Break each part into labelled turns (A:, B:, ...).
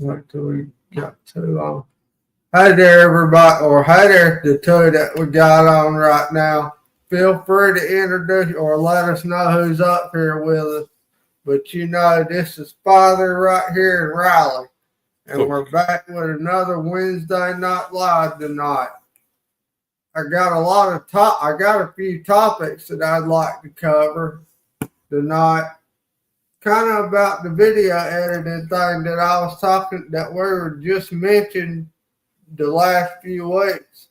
A: What do we got two on? Hey there, everybody, or hey there, the two that we got on right now. Feel free to introduce or let us know who's up here with us. But you know, this is Father right here in Raleigh, and we're back with another Wednesday Night Live tonight. I got a few topics that I'd like to cover tonight. Kind of about the video editing thing that I was talking, that we were just mentioned the last few weeks.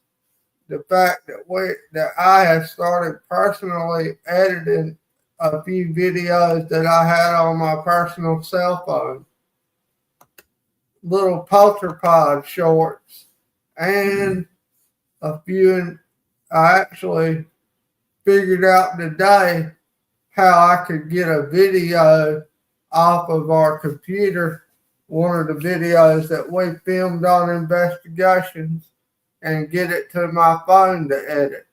A: The fact that I have started personally editing a few videos that I had on my personal cell phone. Little polterpod shorts and a few, and I actually figured out today how I could get a video off of our computer, one of the videos that we filmed on investigations, and get it to my phone to edit.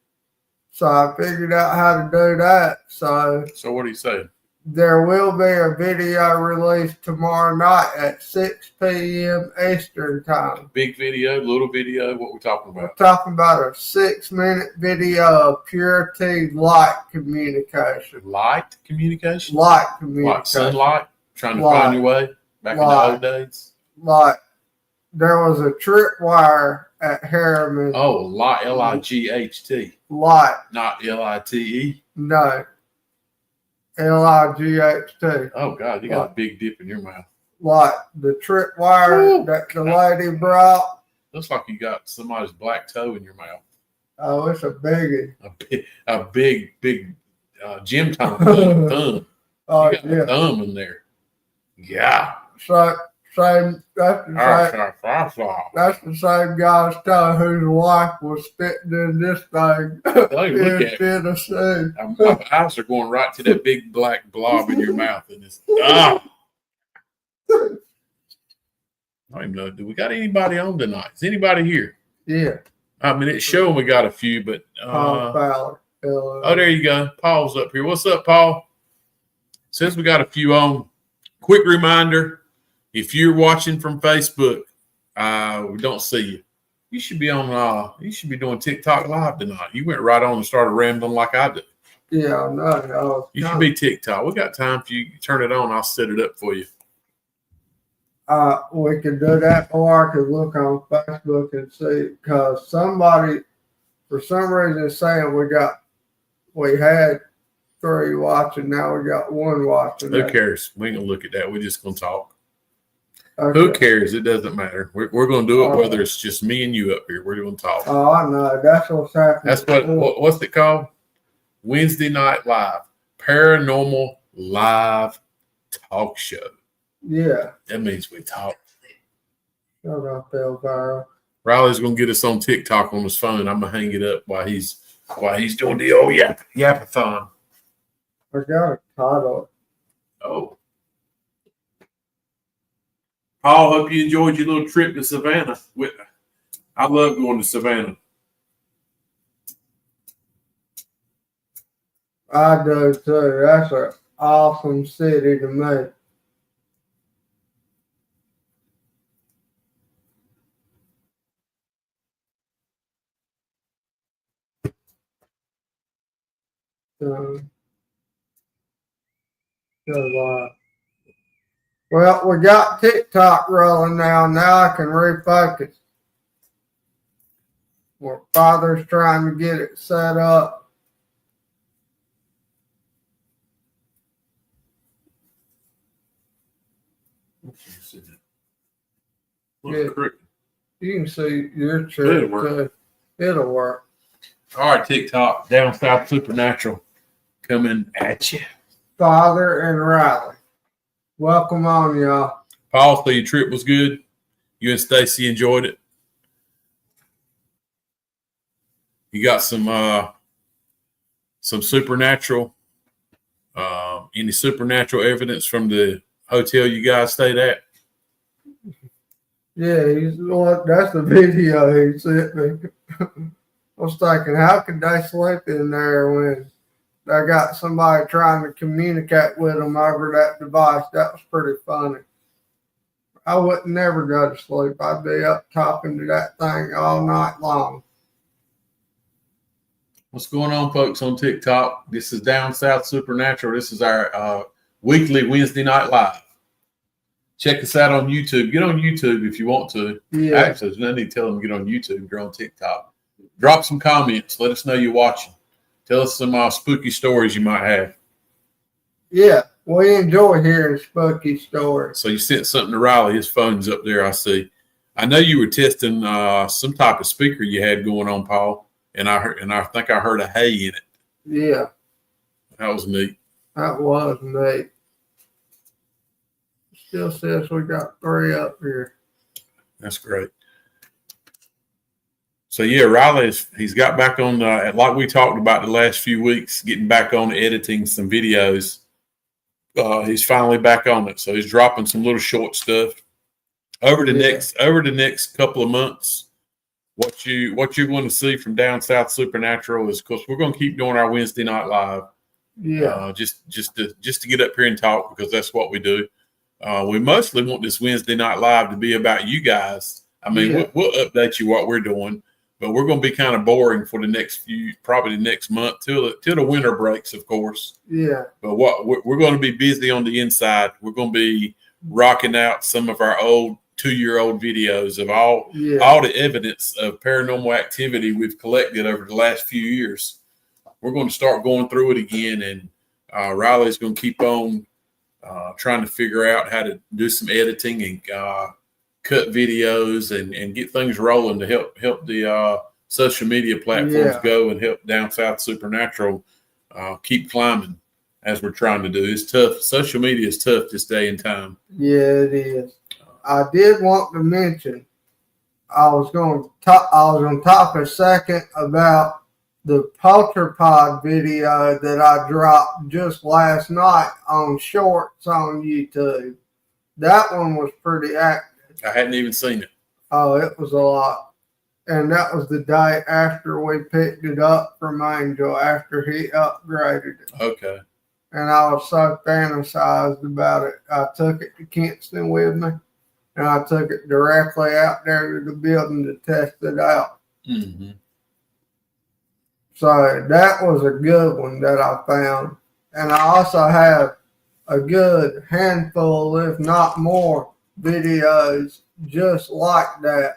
A: So I figured out how to do that. So
B: what do you say?
A: There will be a video released tomorrow night at 6 p.m. Eastern time.
B: Big video, little video, what we talking about?
A: We're talking about a 6-minute video of purity light communication.
B: Light communication?
A: Light communication.
B: Like sunlight? Trying to find your way back in the old days?
A: Like, there was a tripwire at Harriman.
B: Oh, light, L-I-G-H-T.
A: Light.
B: Not L-I-T-E?
A: No. L-I-G-H-T.
B: Oh, God, you got a big dip in your mouth.
A: Like the tripwire that the lady brought.
B: Looks like you got somebody's black toe in your mouth.
A: Oh, it's a biggie.
B: A big gym time thumb.
A: Oh,
B: you got a thumb in there. Yeah.
A: So, that's the same guy's toe whose wife was spitting in this thing in Tennessee.
B: My eyes are going right to that big black blob in your mouth, and it's I don't even know. Do we got anybody on tonight? Is anybody here?
A: Yeah.
B: I mean, it's showing we got a few, but
A: Paul Fowler.
B: Oh, there you go. Paul's up here. What's up, Paul? Since we got a few on, quick reminder. If you're watching from Facebook, we don't see you. You should be on. You should be doing TikTok live tonight. You went right on and started rambling like I do.
A: Yeah, I know.
B: You should be TikTok. We got time for you. Turn it on. I'll set it up for you.
A: We can do that, or I can look on Facebook and see, because somebody, for some reason, is saying we had 3 watching. Now we got 1 watching.
B: Who cares? We ain't gonna look at that. We're just gonna talk.
A: Okay.
B: Who cares? It doesn't matter. We're going to do it whether it's just me and you up here. We're going to talk.
A: Oh, I know. That's what's happening.
B: That's what's it called? Wednesday Night Live. Paranormal Live Talk Show.
A: Yeah.
B: That means we talk.
A: Shut up, Elvira.
B: Riley's going to get us on TikTok on his phone. I'm going to hang it up while he's while he's doing the old yapathon.
A: I got a title.
B: Oh. Paul, hope you enjoyed your little trip to Savannah. I love going to Savannah.
A: I do too. That's an awesome city to me. Well, we got TikTok rolling now. Now I can refocus. Well, Father's trying to get it set up. Yeah. You can see your trip too. It'll work.
B: All right, TikTok, Down South Supernatural coming at you.
A: Father and Riley. Welcome on, y'all.
B: Paul, so your trip was good? You and Stacy enjoyed it? You got some supernatural, any supernatural evidence from the hotel you guys stayed at?
A: Yeah, that's the video he sent me. I was thinking, how could they sleep in there when they got somebody trying to communicate with them over that device? That was pretty funny. I would never go to sleep. I'd be up talking to that thing all night long.
B: What's going on, folks, on TikTok? This is Down South Supernatural. This is our weekly Wednesday night live. Check us out on YouTube. Get on YouTube if you want to.
A: Yeah.
B: Actually, there's no need to tell them to get on YouTube if you're on TikTok. Drop some comments. Let us know you're watching. Tell us some spooky stories you might have.
A: Yeah, we enjoy hearing spooky stories.
B: So you sent something to Riley. His phone's up there, I see. I know you were testing some type of speaker you had going on, Paul, and I think I heard a hay in it.
A: Yeah.
B: That was neat.
A: That was neat. Still says we got 3 up here.
B: That's great. So yeah, Riley he's got back on like we talked about the last few weeks, getting back on editing some videos. He's finally back on it, so he's dropping some little short stuff over the next couple of months. What you're going to see from Down South Supernatural is, of course, we're going to keep doing our Wednesday night live.
A: Yeah,
B: just to get up here and talk, because that's what we do. We mostly want this Wednesday night live to be about you guys. I mean, we'll update you what we're doing, but we're going to be kind of boring for the next probably the next month till the winter breaks, of course.
A: Yeah.
B: But we're going to be busy on the inside. We're going to be rocking out some of our old 2-year-old videos of all the evidence of paranormal activity we've collected over the last few years. We're going to start going through it again, and Riley's going to keep on trying to figure out how to do some editing and cut videos and get things rolling to help the social media platforms go and help Down South Supernatural keep climbing as we're trying to do. It's tough. Social media is tough this day and time.
A: Yeah, it is. I did want to mention I was going to talk a second about the Polterpod video that I dropped just last night on Shorts on YouTube. That one was pretty active.
B: I hadn't even seen it.
A: Oh, it was a lot. And that was the day after we picked it up from Angel, after he upgraded it.
B: Okay.
A: And I was so fantasized about it. I took it to Kinston with me, and I took it directly out there to the building to test it out.
B: Mm-hmm.
A: So that was a good one that I found. And I also have a good handful, if not more, videos just like that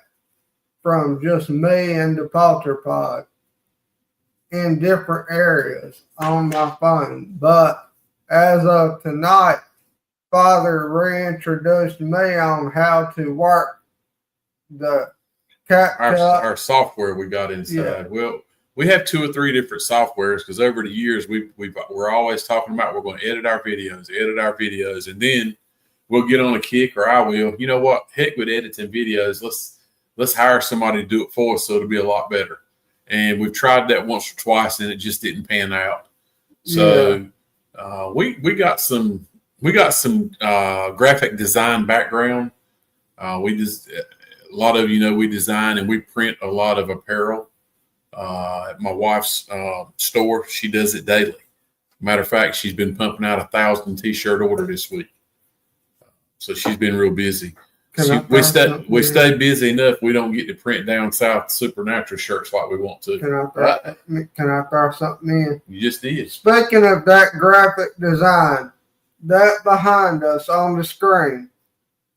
A: from just me and the Polterpod in different areas on my phone. But as of tonight, Father reintroduced me on how to work the CapCut.
B: Our software we got inside. Yeah. Well, we have 2 or 3 different softwares because over the years we're always talking about we're going to edit our videos, and then we'll get on a kick, or I will. You know what? Heck with editing videos. Let's hire somebody to do it for us, so it'll be a lot better. and we've tried that once or twice, and it just didn't pan out. So we got some graphic design background. We just a lot of we design and we print a lot of apparel. At my wife's store, she does it daily. Matter of fact, she's been pumping out 1,000 t-shirt order this week, so she's been real busy. We stay busy enough. We don't get to print down south Supernatural shirts like we want to.
A: Can I throw something in?
B: You just did.
A: Speaking of that graphic design, that behind us on the screen,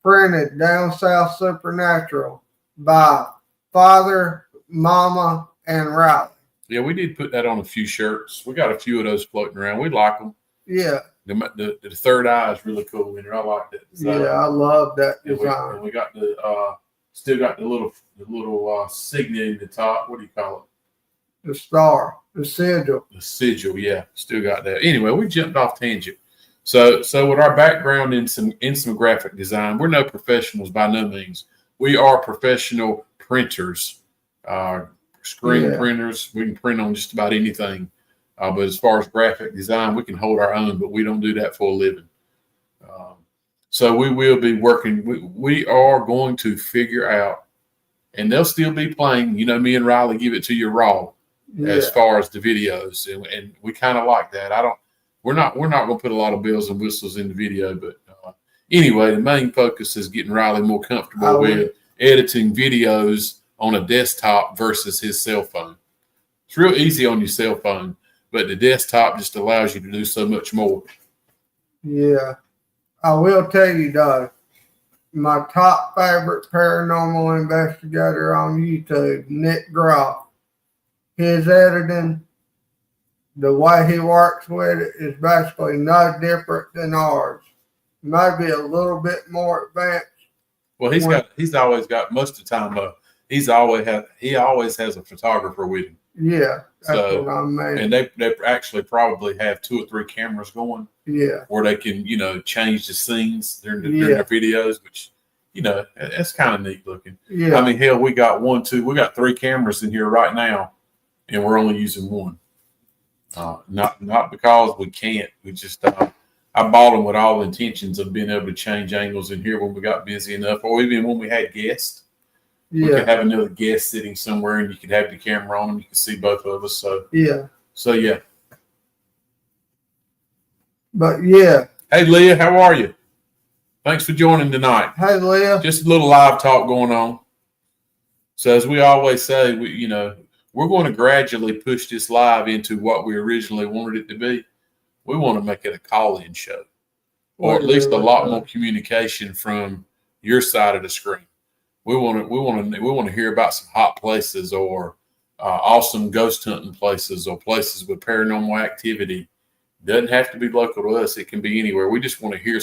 A: printed down south Supernatural by Father, Mama, and Riley.
B: Yeah, we did put that on a few shirts. We got a few of those floating around. We like them.
A: Yeah.
B: The third eye is really cool in here. I like that design.
A: Yeah, I love that design.
B: And we got still got the little signet in the top. What do you call it?
A: The star, the sigil.
B: The sigil, yeah, still got that. Anyway, we jumped off tangent. So with our background in some graphic design, we're no professionals by no means. We are professional printers, screen printers. We can print on just about anything. But as far as graphic design, we can hold our own, but we don't do that for a living. So we will be working. We are going to figure out, and they'll still be playing. Me and Riley give it to you raw as far as the videos, and we kind of like that. We're not going to put a lot of bells and whistles in the video, but anyway, the main focus is getting Riley more comfortable with editing videos on a desktop versus his cell phone. It's real easy on your cell phone, but the desktop just allows you to do so much more.
A: Yeah. I will tell you, though, my top favorite paranormal investigator on YouTube, Nick Groff, his editing, the way he works with it is basically no different than ours. Maybe a little bit more advanced.
B: Well, he's always got most of the time. He always has a photographer with him.
A: Yeah, that's what I mean.
B: And they actually probably have 2 or 3 cameras going.
A: Yeah,
B: where they can change the scenes during their videos, which that's kind of neat looking.
A: Yeah,
B: I mean, hell, we got 3 cameras in here right now, and we're only using one. Not because we can't. We just I bought them with all intentions of being able to change angles in here when we got busy enough, or even when we had guests. We could have another guest sitting somewhere, and you could have the camera on them. You could see both of us. So yeah.
A: But yeah.
B: Hey, Leah, how are you? Thanks for joining tonight.
A: Hey, Leah.
B: Just a little live talk going on. So as we always say, we're going to gradually push this live into what we originally wanted it to be. We want to make it a call-in show, or at least a lot more communication from your side of the screen. We want to hear about some hot places, or awesome ghost hunting places, or places with paranormal activity. Doesn't have to be local to us. It can be anywhere. We just want to hear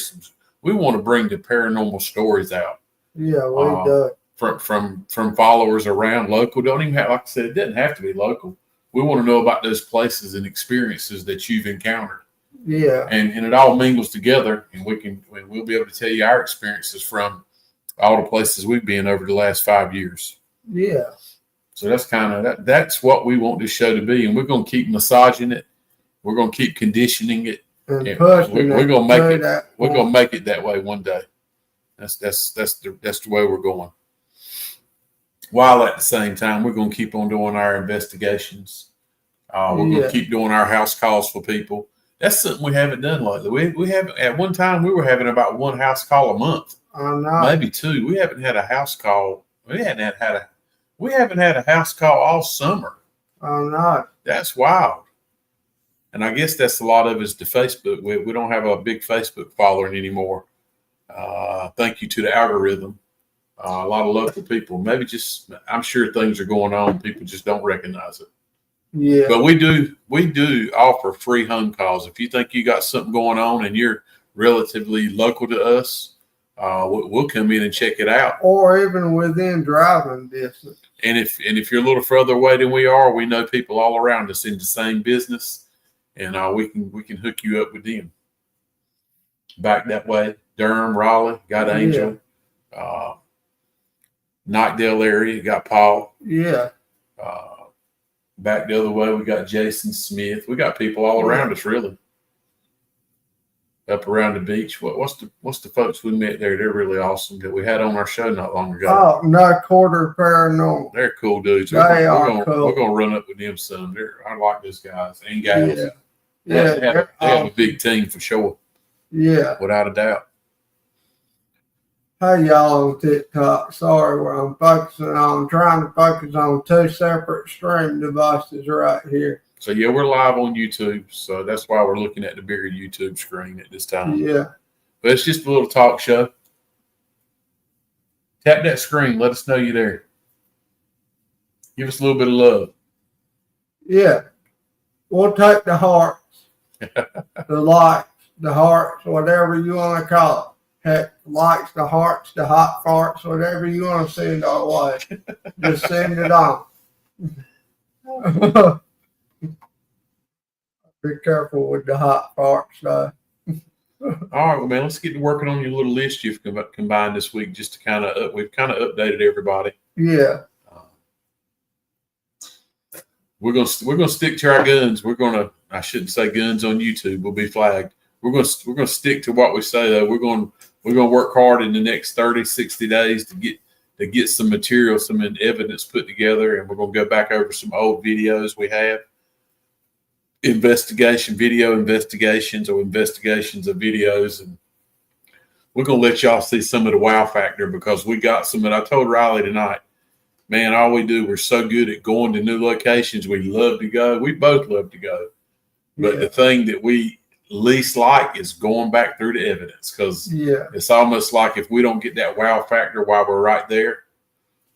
B: we want to bring the paranormal stories out.
A: Yeah, we do.
B: From followers around local. Don't even have, like I said, it doesn't have to be local. We want to know about those places and experiences that you've encountered.
A: Yeah. And
B: it all mingles together, and we'll be able to tell you our experiences from all the places we've been over the last 5 years.
A: Yeah.
B: So that's that's what we want this show to be, and we're going to keep massaging it. We're going to keep conditioning it. And we're going to make it. We're going to make it that way one day. That's the way we're going. While at the same time, we're going to keep on doing our investigations. We're going to keep doing our house calls for people. That's something we haven't done lately. We haven't. At one time, we were having about 1 house call a month.
A: I know.
B: Maybe 2. We haven't had a house call. We haven't had a house call all summer.
A: I know.
B: That's wild. And I guess that's a lot of it's the Facebook. We don't have a big Facebook following anymore. Thank you to the algorithm. A lot of local people. Maybe I'm sure things are going on. People just don't recognize it.
A: Yeah.
B: But we do offer free home calls. If you think you got something going on and you're relatively local to us, we'll come in and check it out.
A: Or even within driving distance.
B: And if you're a little further away than we are, we know people all around us in the same business, and we can hook you up with them. Back that way, Durham, Raleigh, got Angel, Knightdale area, got Paul.
A: Yeah.
B: Back the other way, we got Jason Smith. We got people all around us, really. Up around the beach. What's the folks we met there? They're really awesome that we had on our show not long ago.
A: Oh, no quarter paranormal.
B: They're cool dudes.
A: They are cool.
B: We're gonna run up with them soon. I like those guys and gals.
A: Yeah.
B: They have a big team for sure.
A: Yeah.
B: Without a doubt.
A: Hey, y'all on TikTok. Sorry, where I'm trying to focus on two separate stream devices right here.
B: So, yeah, we're live on YouTube. So that's why we're looking at the bigger YouTube screen at this time.
A: Yeah.
B: But it's just a little talk show. Tap that screen. Let us know you're there. Give us a little bit of love.
A: Yeah. We'll take the hearts, the likes, the hearts, whatever you want to call it. Heck, likes, the hearts, the hot farts, whatever you want to send our way. Just send it on. Be careful with the hot farts, though.
B: All right, well, man, let's get to working on your little list you've combined this week just to kind of we've kind of updated everybody.
A: Yeah.
B: We're gonna stick to our guns. I shouldn't say guns on YouTube. We'll be flagged. We're gonna stick to what we say though. We're gonna work hard in the next 30, 60 days to get some material, some evidence put together, and we're gonna go back over some old videos we have. Investigations of videos, and we're gonna let y'all see some of the wow factor because we got some. And I told Riley tonight, man, all we do, we're so good at going to new locations. We love to go. We both love to go, but the thing that we least like is going back through the evidence because it's almost like if we don't get that wow factor while we're right there,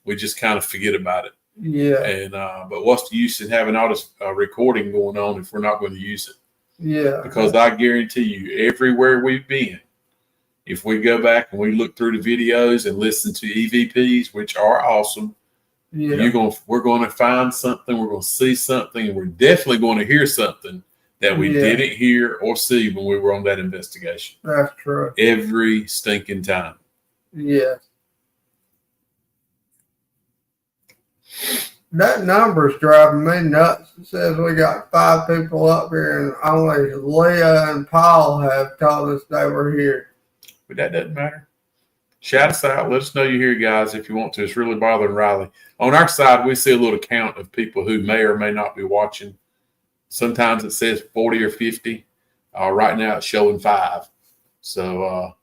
B: we just kind of forget about it.
A: Yeah.
B: And but what's the use in having all this recording going on if we're not going to use it?
A: Yeah.
B: Because I guarantee you, everywhere we've been, if we go back and we look through the videos and listen to EVPs, which are awesome, we're going to find something, we're going to see something, and we're definitely going to hear something that we didn't hear or see when we were on that investigation.
A: That's true.
B: Every stinking time.
A: Yeah. That number's driving me nuts. It says we got 5 people up here, and only Leah and Paul have told us they were here.
B: But that doesn't matter. Shout us out. Let us know you're here, guys, if you want to. It's really bothering Riley. On our side, we see a little count of people who may or may not be watching. Sometimes it says 40 or 50. Right now, it's showing 5. So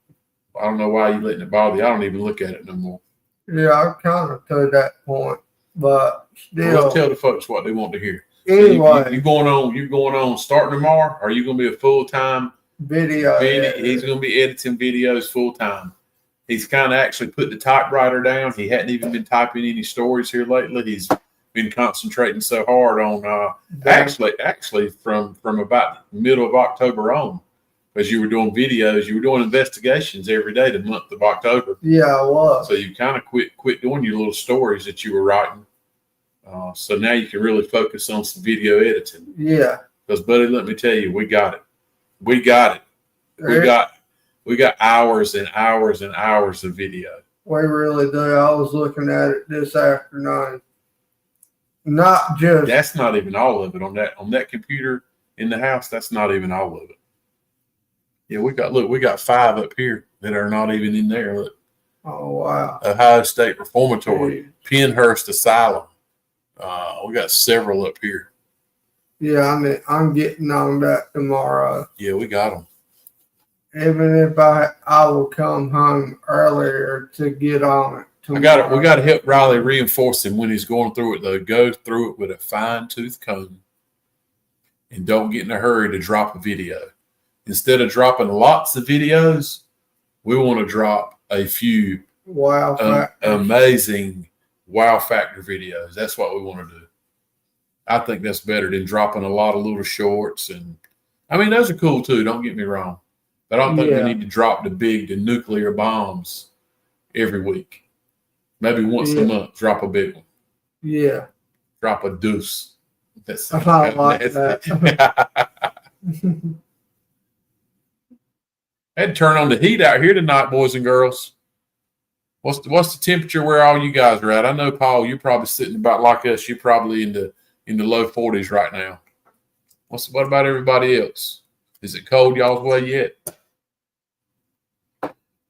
B: I don't know why you're letting it bother you. I don't even look at it no more.
A: Yeah, I'm kind of to that point. But still,
B: let's tell the folks what they want to hear.
A: Anyway,
B: so you going on starting tomorrow? Are you going to be a full-time
A: video?
B: He's going to be editing videos full-time. He's kind of actually put the typewriter down. He hadn't even been typing any stories here lately. He's been concentrating so hard on actually from about the middle of October on, because you were doing videos, you were doing investigations every day the month of October.
A: Yeah, I was.
B: So you kind of quit doing your little stories that you were writing. So now you can really focus on some video editing.
A: Yeah.
B: Because, buddy, let me tell you, we got it. We got hours and hours and hours of video.
A: We really do. I was looking at it this afternoon. Not just.
B: That's not even all of it on that computer in the house. That's not even all of it. Yeah, we got 5 up here that are not even in there. Look.
A: Oh wow.
B: Ohio State Reformatory, Pennhurst Asylum. We got several up here.
A: Yeah, I'm getting on that tomorrow.
B: Yeah, we got them.
A: Even if I will come home earlier to get on it.
B: Tomorrow. We got to help Riley reinforce him when he's going through it, though. Go through it with a fine-tooth comb and don't get in a hurry to drop a video. Instead of dropping lots of videos, we want to drop a few amazing wow factor videos. That's what we want to do. I think that's better than dropping a lot of little shorts. And I mean, those are cool too. Don't get me wrong. But I don't think we need to drop the nuclear bombs every week. Maybe once a month, drop a big one.
A: Yeah.
B: Drop a deuce. That's
A: I like that.
B: I had to turn on the heat out here tonight, boys and girls. What's the temperature where all you guys are at? I know, Paul, you're probably sitting about like us. You're probably in in the low 40s right now. What about everybody else? Is it cold y'all's way yet?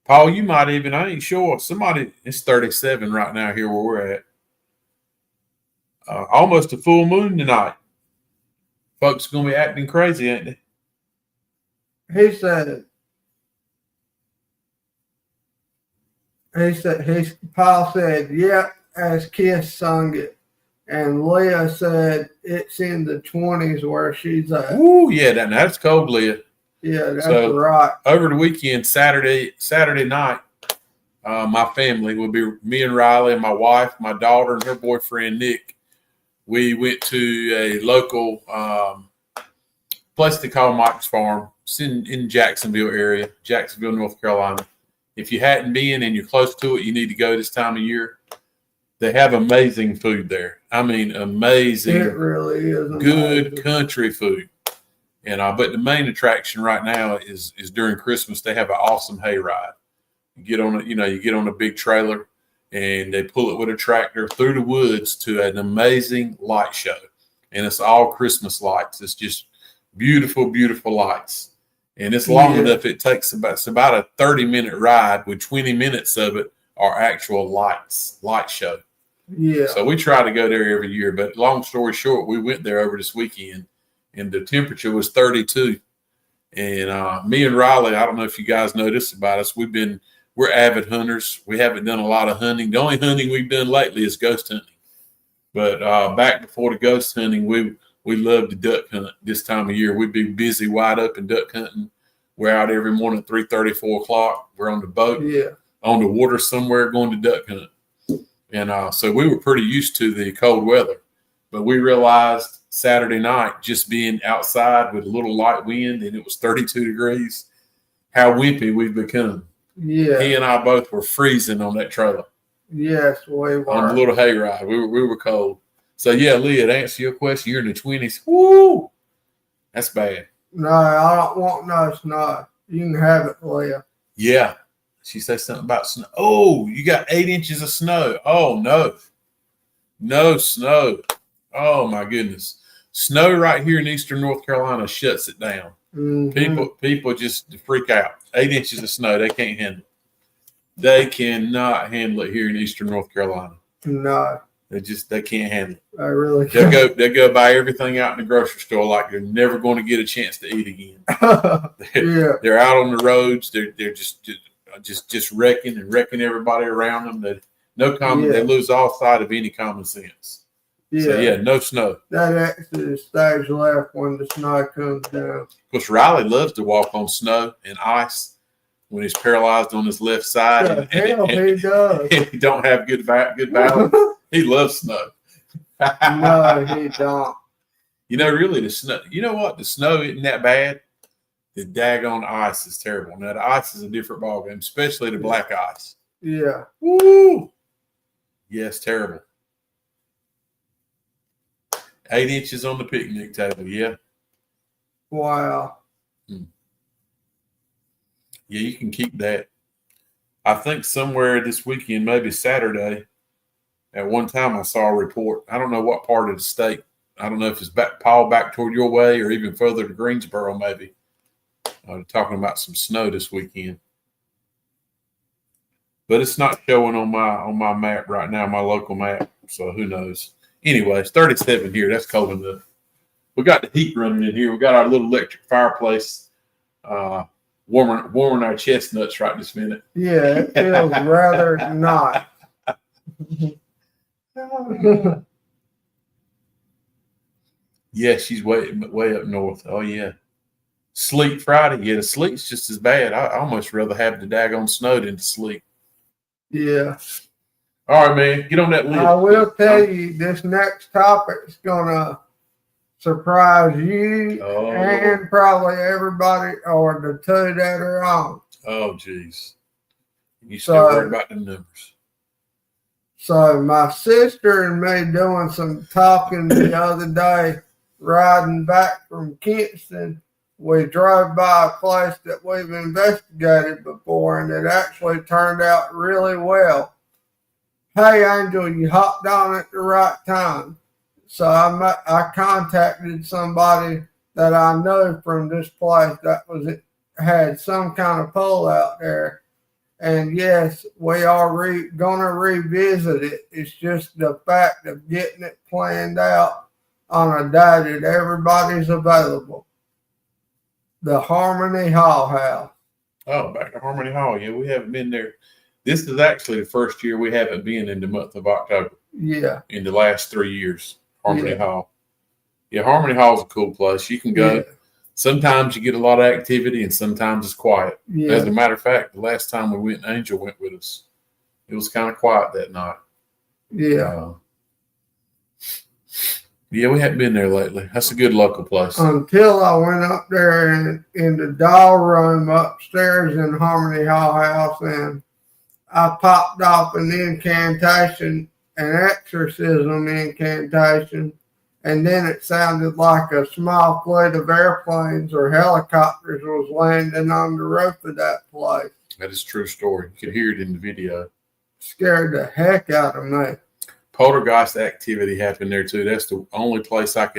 B: Paul, you might even, I ain't sure. It's 37 right now here where we're at. Almost a full moon tonight. Folks going to be acting crazy, ain't they?
A: Paul said, yep, as Kiss sung it. And Leah said it's in the 20s where she's at.
B: Ooh, yeah, that's cold, Leah.
A: Yeah, that's right.
B: Over the weekend, Saturday night, my family would be me and Riley and my wife, my daughter, and her boyfriend Nick. We went to a local place they call Mike's Farm. It's in Jacksonville area, Jacksonville, North Carolina. If you hadn't been and you're close to it, you need to go this time of year. They have amazing food there. I mean, amazing.
A: It really is
B: good
A: amazing.
B: Country food. And but the main attraction right now is during Christmas. They have an awesome hayride. You get on a big trailer, and they pull it with a tractor through the woods to an amazing light show. And it's all Christmas lights. It's just beautiful, beautiful lights. And it's long enough. It takes about a 30-minute ride with 20 minutes of it are actual light show.
A: Yeah.
B: So we try to go there every year. But long story short, we went there over this weekend, and the temperature was 32. And me and Riley, I don't know if you guys know this about us. We're avid hunters. We haven't done a lot of hunting. The only hunting we've done lately is ghost hunting. But back before the ghost hunting, we love to duck hunt this time of year. We'd be busy wide open duck hunting. We're out every morning at 3:30, 4 o'clock. We're on the boat, on the water somewhere going to duck hunt. And so we were pretty used to the cold weather. But we realized Saturday night, just being outside with a little light wind, and it was 32 degrees, how wimpy we've become.
A: Yeah.
B: He and I both were freezing on that trailer.
A: Yes, we were.
B: On the little hayride. We were cold. So, yeah, Leah, to answer your question, you're in the 20s. Woo! That's bad.
A: No, I don't want no snow. You can have it, Leah.
B: Yeah. She said something about snow. Oh, you got 8 inches of snow. Oh, no. No snow. Oh, my goodness. Snow right here in eastern North Carolina shuts it down.
A: Mm-hmm.
B: People just freak out. 8 inches of snow, they can't handle it. They cannot handle it here in eastern North Carolina.
A: No.
B: They can't handle it.
A: I really can't.
B: They go buy everything out in the grocery store like they're never going to get a chance to eat again. They're out on the roads. They're just wrecking everybody around them. They lose all sight of any common sense.
A: Yeah.
B: So, no snow.
A: That actually stays left when the snow comes down.
B: Of course, Riley loves to walk on snow and ice when he's paralyzed on his left side.
A: He does.
B: And he don't have good balance. He loves snow.
A: No, he don't.
B: Really, the snow. You know what? The snow isn't that bad. The daggone ice is terrible. Now, the ice is a different ballgame, especially the black ice.
A: Yeah.
B: Woo! Yes, terrible. 8 inches on the picnic table, yeah.
A: Wow.
B: Yeah, you can keep that. I think somewhere this weekend, maybe Saturday, at one time I saw a report. I don't know what part of the state. I don't know if it's back toward your way or even further to Greensboro, maybe. Talking about some snow this weekend. But it's not showing on my map right now, my local map. So who knows? Anyway, it's 37 here. That's cold enough. We got the heat running in here. We got our little electric fireplace warming our chestnuts right this minute.
A: Yeah, it feels rather not.
B: Yeah, she's way up north. Oh, yeah. Sleet Friday. Yeah, the sleet's just as bad. I almost rather have the daggone snow than the sleet.
A: Yeah.
B: All right, man. Get on that list.
A: I will tell you, this next topic is going to surprise you and probably everybody or the two that are on.
B: Oh, geez. You still worried about the numbers.
A: So my sister and me doing some talking the other day, riding back from Kingston. We drove by a place that we've investigated before, and it actually turned out really well. Hey, Angel, you hopped on at the right time. So I contacted somebody that I know from this place that had some kind of pole out there. And yes, we are gonna revisit it. It's just the fact of getting it planned out on a day that everybody's available. The Harmony Hall House.
B: Oh, back to Harmony Hall. Yeah, we haven't been there. This is actually the first year we haven't been in the month of October.
A: Yeah.
B: In the last 3 years, Harmony
A: Yeah.
B: Hall. Yeah, Harmony Hall's a cool place. You can go.
A: Yeah.
B: Sometimes you get a lot of activity, and sometimes it's quiet.
A: Yeah.
B: As a matter of fact, the last time we went, Angel went with us. It was kind of quiet that night.
A: Yeah.
B: Yeah, we haven't been there lately. That's a good local place.
A: Until I went up there in the doll room upstairs in Harmony Hall House, and I popped off an incantation, an exorcism incantation, and then it sounded like a small fleet of airplanes or helicopters was landing on the roof of that place.
B: That is a true story. You could hear it in the video.
A: Scared the heck out of me.
B: Poltergeist activity happened there too. That's the only place I've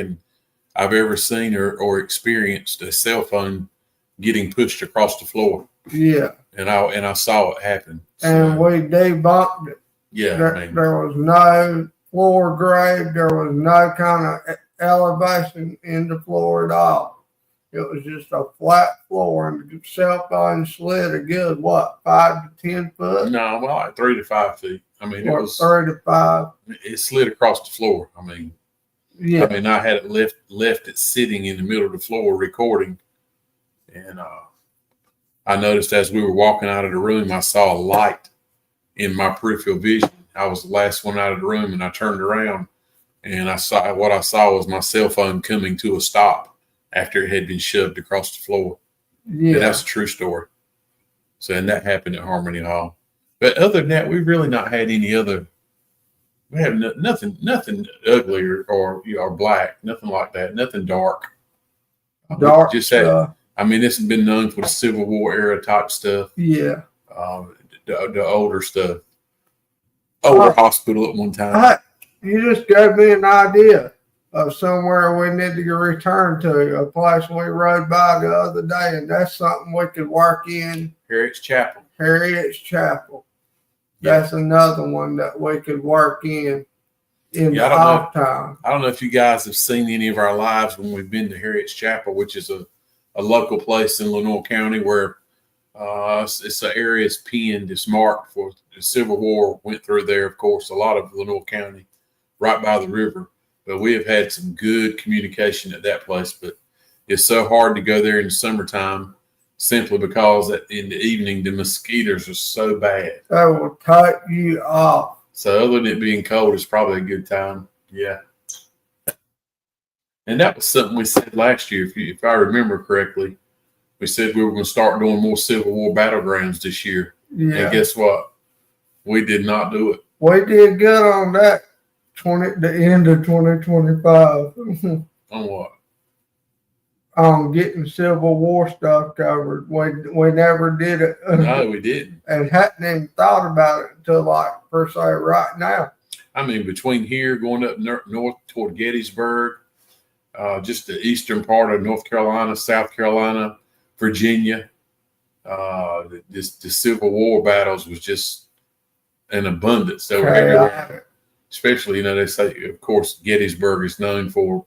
B: ever seen or experienced a cell phone getting pushed across the floor.
A: Yeah.
B: And I saw it happen.
A: And we debunked it.
B: Yeah.
A: There was no floor grade. There was no kind of elevation in the floor at all. It was just a flat floor, and the cell phone slid a good, 5 to 10 foot?
B: No, well, like 3 to 5 feet. I mean, it was
A: 3 to 5.
B: It slid across the floor. I mean,
A: yeah.
B: I had it left it sitting in the middle of the floor recording, and I noticed as we were walking out of the room, I saw a light in my peripheral vision. I was the last one out of the room, and I turned around, and what I saw was my cell phone coming to a stop after it had been shoved across the floor.
A: Yeah,
B: and that's a true story. So, and that happened at Harmony Hall. But other than that, we've really not had any other. We have nothing ugly or black, nothing like that, nothing dark.
A: Dark
B: just
A: stuff.
B: I mean, this has been known for the Civil War era type stuff.
A: Yeah.
B: The older stuff. Older hospital at one time.
A: You just gave me an idea of somewhere we need to return to, a place we rode by the other day, and that's something we could work in.
B: Harriet's Chapel.
A: Harriet's Chapel.
B: Yeah.
A: That's another one that we could work in the off time.
B: I don't know if you guys have seen any of our lives when we've been to Harriet's Chapel, which is a local place in Lenoir County where it's an area is pinned, it's marked for the Civil War went through there, of course, a lot of Lenoir County, right by the river. But we have had some good communication at that place. But it's so hard to go there in the summertime simply because in the evening, the mosquitoes are so bad.
A: They will cut you off.
B: So other than it being cold, it's probably a good time. Yeah. And that was something we said last year, if I remember correctly. We said we were going to start doing more Civil War battlegrounds this year.
A: Yeah.
B: And guess what? We did not do it.
A: We did good on that. The end of 2025.
B: On what?
A: On getting Civil War stuff covered. We never did it.
B: No, we didn't.
A: And hadn't even thought about it until per se right now.
B: I mean, between here going up north toward Gettysburg, just the eastern part of North Carolina, South Carolina, Virginia, the Civil War battles was just an abundance. They were everywhere. Especially, they say, of course, Gettysburg is known for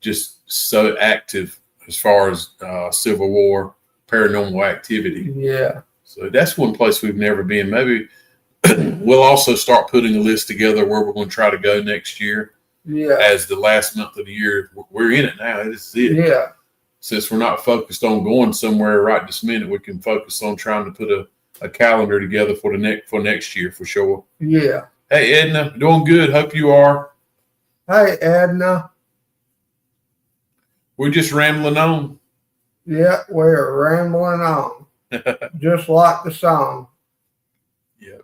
B: just so active as far as Civil War, paranormal activity.
A: Yeah.
B: So that's one place we've never been. Maybe we'll also start putting a list together where we're going to try to go next year.
A: Yeah.
B: As the last month of the year. We're in it now. This is it.
A: Yeah.
B: Since we're not focused on going somewhere right this minute, we can focus on trying to put a calendar together for next year for sure.
A: Yeah.
B: Hey, Edna, doing good. Hope you are.
A: Hey, Edna.
B: We're just rambling on.
A: Yeah, we're rambling on. Just like the song.
B: Yep.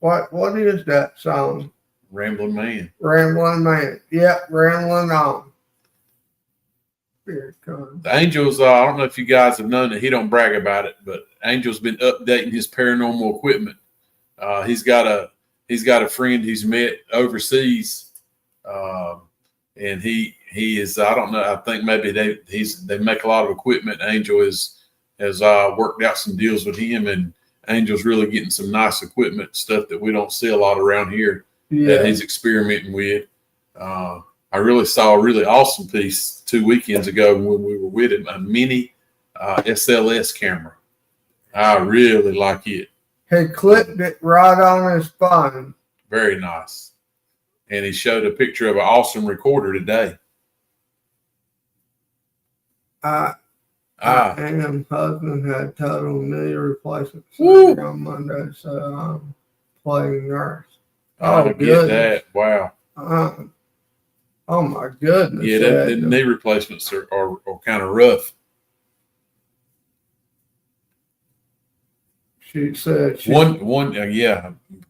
A: What is that song?
B: Rambling Man.
A: Rambling Man. Yep, rambling on. Here it comes.
B: The Angel's, I don't know if you guys have known that he don't brag about it, but Angel's been updating his paranormal equipment. He's got a friend he's met overseas, and he is. I don't know. I think maybe they make a lot of equipment. Angel has worked out some deals with him, and Angel's really getting some nice equipment stuff that we don't see a lot around here that he's experimenting with. I really saw a really awesome piece 2 weekends ago when we were with him, a mini SLS camera. I really like it.
A: He clipped it right on his phone.
B: Very nice. And he showed a picture of an awesome recorder today.
A: And husband had total knee replacement surgery on Monday, so I'm playing nurse.
B: I get that. Wow.
A: Oh my goodness.
B: Yeah, the knee replacements are kind of rough.
A: She said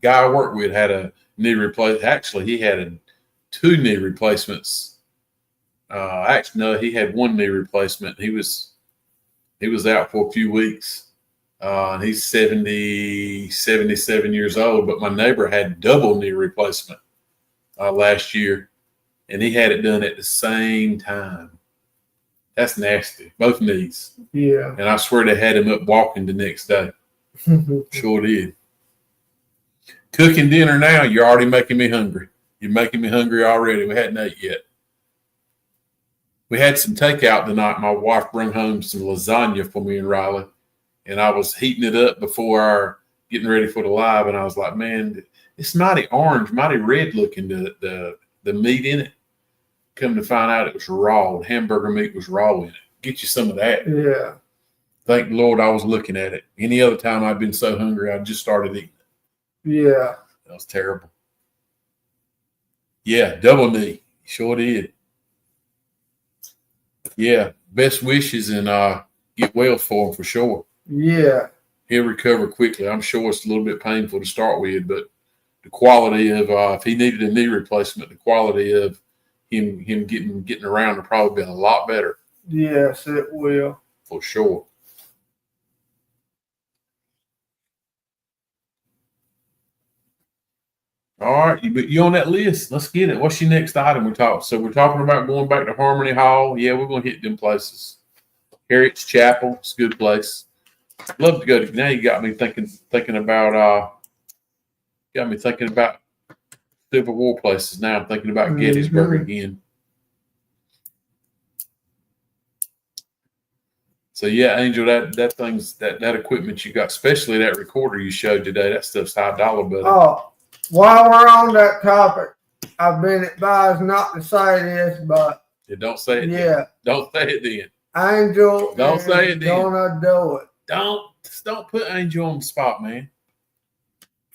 B: guy I worked with had a knee replacement. Actually, he had 2 knee replacements. Actually, no, he had 1 knee replacement. He was out for a few weeks. And he's 77 years old. But my neighbor had double knee replacement last year, and he had it done at the same time. That's nasty. Both knees.
A: Yeah.
B: And I swear they had him up walking the next day. Sure did. Cooking dinner now. You're already making me hungry. You're making me hungry already. We hadn't ate yet. We had some takeout tonight. My wife brought home some lasagna for me and Riley, and I was heating it up before getting ready for the live, and I was like, man, it's mighty orange, mighty red looking, the meat in it. Come to find out it was raw. The hamburger meat was raw in it. Get you some of that.
A: Yeah.
B: Thank the Lord I was looking at it. Any other time I'd been so hungry, I just started eating it.
A: Yeah.
B: That was terrible. Yeah, double knee. Sure did. Yeah, best wishes and get well for him for sure.
A: Yeah.
B: He'll recover quickly. I'm sure it's a little bit painful to start with, but the quality of if he needed a knee replacement, the quality of him getting around will probably be a lot better.
A: Yes, it will.
B: For sure. All right, you on that list? Let's get it. What's your next item we're talking? So we're talking about going back to Harmony Hall. Yeah, we're gonna hit them places. Harriet's Chapel, it's a good place. Love to go to. Now you got me thinking about Civil War places. Now I'm thinking about Gettysburg again. So yeah, Angel, that equipment you got, especially that recorder you showed today, that stuff's $5, buddy.
A: Oh, while we're on that topic, I've been advised not to say this, but
B: don't say it.
A: Yeah,
B: then. Don't say it then.
A: Angel,
B: don't say it then.
A: Gonna do it.
B: Don't put Angel on the spot, man.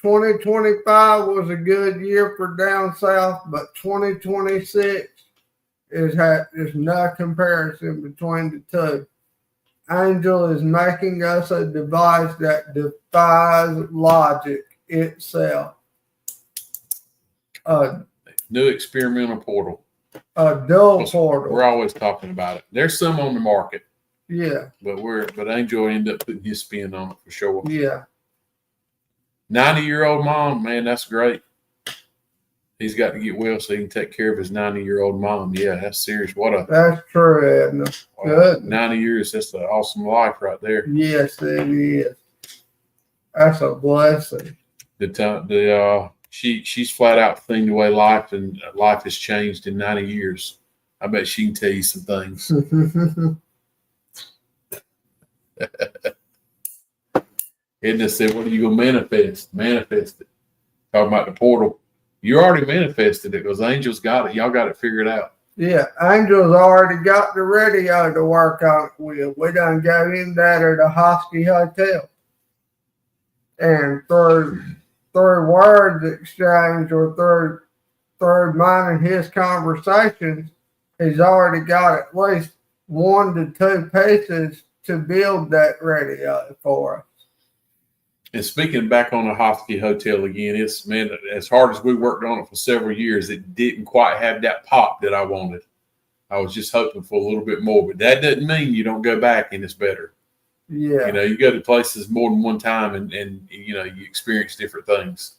A: 2025 was a good year for down south, but 2026 there's no comparison between the two. Angel is making us a device that defies logic itself.
B: New experimental portal.
A: A dual portal.
B: We're always talking about it. There's some on the market.
A: Yeah.
B: But Angel ended up putting his spin on it for sure.
A: Yeah.
B: 90-year-old mom, man, that's great. He's got to get well so he can take care of his 90-year-old mom. Yeah, that's serious.
A: That's true, Edna. Good.
B: 90 years, that's an awesome life right there.
A: Yes, it is. That's a blessing.
B: She's flat out thinking the way life has changed in 90 years. I bet she can tell you some things. Edna said, what are you going to manifest? Manifest it. Talking about the portal. You already manifested it because Angel's got it. Y'all got it figured out.
A: Yeah, Angel's already got the radio to work on it with. We done gave him that at the Hosky Hotel. And through words exchange or through mine and his conversations, he's already got at least 1 to 2 pieces to build that radio for us.
B: And speaking back on the Hosky Hotel again, it's, man, as hard as we worked on it for several years, it didn't quite have that pop that I wanted. I was just hoping for a little bit more, but that doesn't mean you don't go back and it's better.
A: Yeah.
B: You go to places more than one time and you experience different things.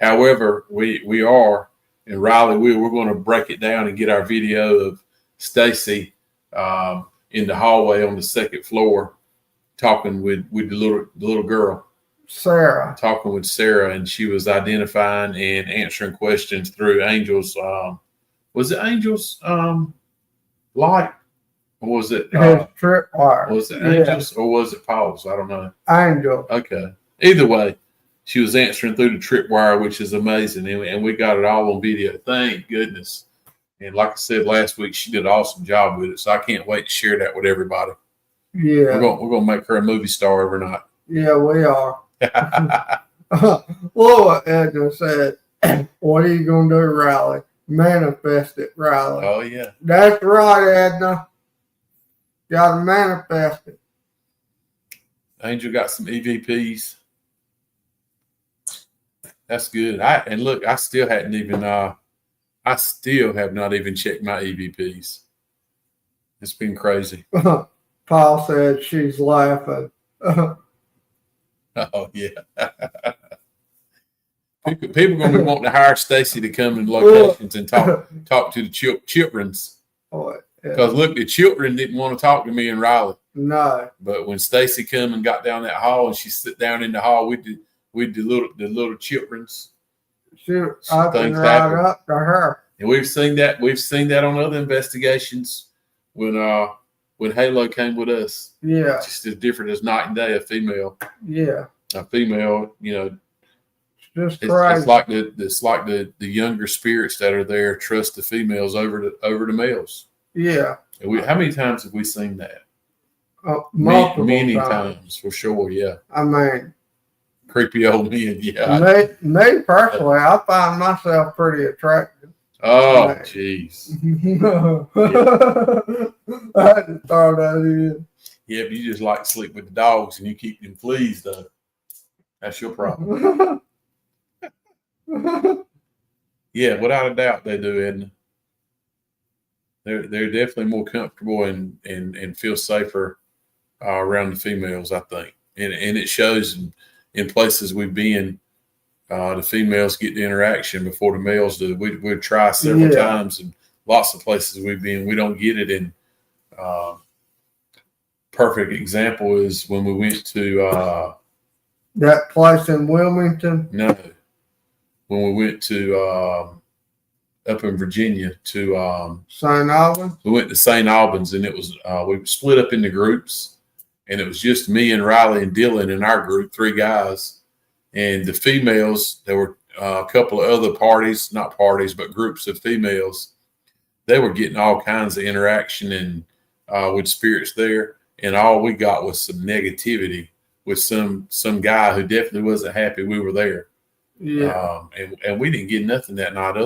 B: However, we are, And Riley, we're going to break it down and get our video of Stacy in the hallway on the second floor, talking with the little girl,
A: Sarah.
B: talking with Sarah, and she was identifying and answering questions through Angel's. Was it Angel's light, or was it
A: His tripwire.
B: was it Angel's or was it Paul's? I don't know.
A: Angel.
B: Okay. Either way, she was answering through the tripwire, which is amazing, and we got it all on video. Thank goodness. And like I said last week, she did an awesome job with it. So I can't wait to share that with everybody.
A: Yeah.
B: We're gonna make her a movie star overnight.
A: Yeah, we are. Well, Edna said, "What are you gonna do, Riley? Manifest it, Riley."
B: Oh yeah.
A: That's right, Edna. Gotta manifest it.
B: Angel got some EVPs. That's good. I still hadn't even I still have not even checked my EVPs. It's been crazy.
A: Paul said she's laughing.
B: Oh yeah. People are gonna be wanting to hire Stacy to come in locations and talk to the childrens. Because look, the children didn't want to talk to me and Riley.
A: No.
B: But when Stacy come and got down that hall and she sit down in the hall with the little childrens,
A: I can ride up to her.
B: And we've seen that on other investigations when Halo came with us.
A: Yeah.
B: It's just as different as night and day, a female.
A: Yeah.
B: A female, you know,
A: just crazy.
B: It's like the younger spirits that are there trust the females over the males.
A: Yeah.
B: And how many times have we seen that?
A: Many
B: times for sure. Yeah.
A: I mean,
B: creepy old men. Yeah.
A: Me personally, I find myself pretty attractive.
B: Oh, jeez.
A: I had to throw that in.
B: Yeah, but you just like to sleep with the dogs and you keep them fleas, though. That's your problem. Yeah, without a doubt they do, Edna. They're definitely more comfortable and feel safer around the females, I think. And it shows in places we've been. The females get the interaction before the males do. We'll try several times, and lots of places we've been, we don't get it. And perfect example is when we went to
A: that place in Wilmington.
B: No, when we went to up in Virginia to
A: St. Albans.
B: We went to St. Albans, and it was we split up into groups, and it was just me and Riley and Dylan in our group, 3 guys. And the females, there were a couple of other parties, not parties, but groups of females. They were getting all kinds of interaction and with spirits there. And all we got was some negativity with some guy who definitely wasn't happy we were there.
A: Yeah.
B: And we didn't get nothing that night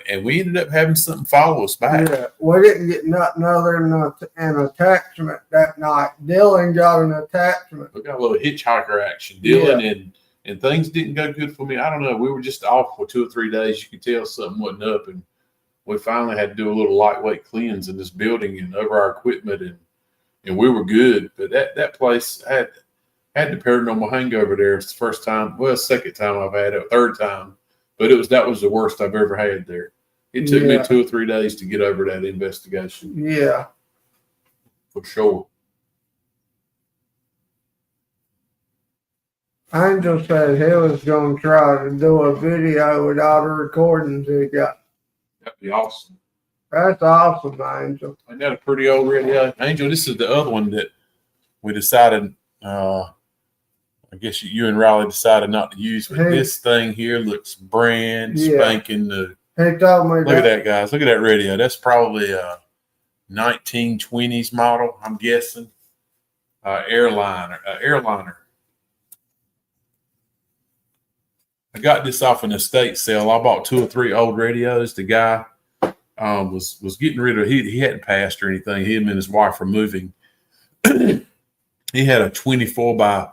B: and we ended up having something follow us back.
A: Yeah. We didn't get nothing other than an attachment that night. Dylan got an attachment.
B: We got a little hitchhiker action. Dylan and things didn't go good for me. I don't know. We were just off for 2 or 3 days. You could tell something wasn't up. And we finally had to do a little lightweight cleanse in this building and over our equipment. And we were good. But that place had the paranormal hangover there. It's the first time, well, second time I've had it, third time. But that was the worst I've ever had there. It took me 2 or 3 days to get over that investigation.
A: Yeah.
B: For sure.
A: Angel said he was going to try to do a video with all the recordings he got.
B: That'd be awesome.
A: That's awesome, Angel.
B: Ain't that a pretty old radio? Angel, this is the other one that we decided, I guess you and Riley decided not to use, but this thing here looks brand spanking new.
A: He told me
B: Look at that, guys. Look at that radio. That's probably a 1920s model, I'm guessing. Airliner. I got this off an estate sale. I bought 2 or 3 old radios. The guy was getting rid of. He hadn't passed or anything. Him and his wife were moving. He had a 24 by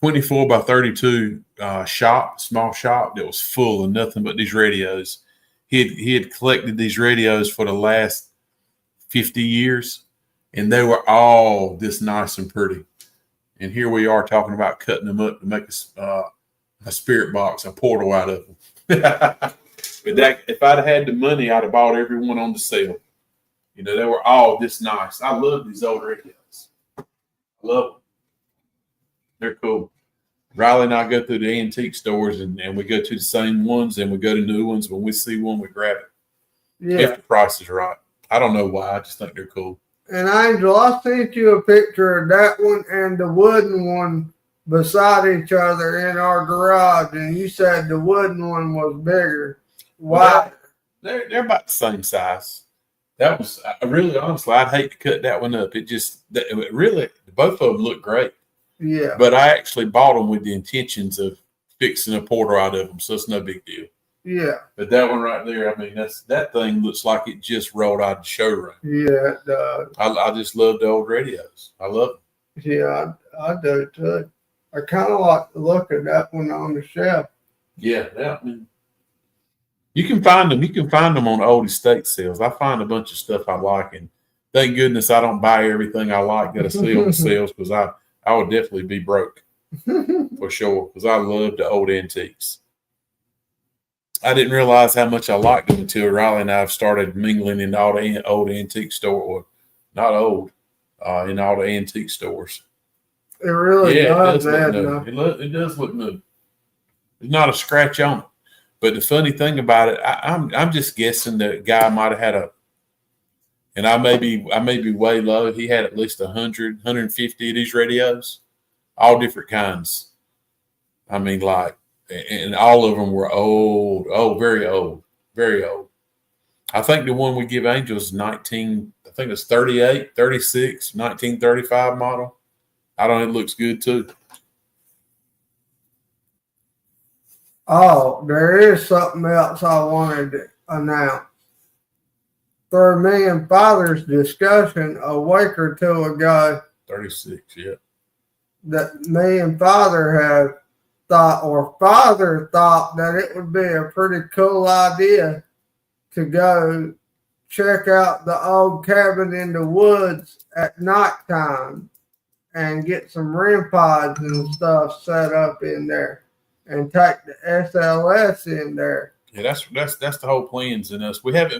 B: 32 small shop that was full of nothing but these radios. He had collected these radios for the last 50 years, and they were all this nice and pretty. And here we are talking about cutting them up to make a spirit box, a portal out of them. But that, if I'd had the money, I'd have bought every one on the sale. You know, they were all this nice. I love these old radios. I love them. They're cool. Riley and I go through the antique stores and we go to the same ones and we go to new ones. When we see one, we grab it.
A: Yeah.
B: If the price is right. I don't know why. I just think they're cool.
A: And Angel, I sent you a picture of that one and the wooden one beside each other in our garage, and you said the wooden one was bigger. Why?
B: Well, they're about the same size. That was really, honestly, I'd hate to cut that one up. It really, both of them look great.
A: Yeah.
B: But I actually bought them with the intentions of fixing a porter out of them, so it's no big deal.
A: Yeah.
B: But that one right there, I mean, that thing looks like it just rolled out of the showroom.
A: Yeah, it does.
B: I just love the old radios. I love them.
A: Yeah, I do too. I kind of like the look of that one on the shelf.
B: Yeah, I mean, you can find them. You can find them on old estate sales. I find a bunch of stuff I like, and thank goodness I don't buy everything I like that I see on the sales, because I would definitely be broke for sure, because I love the old antiques. I didn't realize how much I liked them until Riley and I have started mingling in all the old antique stores, or not old, in all the antique stores.
A: It really does.
B: It does look new. There's not a scratch on it. But the funny thing about it, I'm just guessing the guy might have had and I may be way low. He had at least 100, 150 of these radios, all different kinds. I mean, and all of them were old. Oh, very old, very old. I think the one we give Angel is 38, 36, 1935 model. I don't know, it looks good too.
A: Oh, there is something else I wanted to announce. For me and Father's discussion a week or two ago,
B: 36, yeah.
A: That me and Father have thought, or Father thought, that it would be a pretty cool idea to go check out the old cabin in the woods at nighttime and get some REM pods and stuff set up in there and take the SLS in there.
B: Yeah, that's the whole plans in us. We have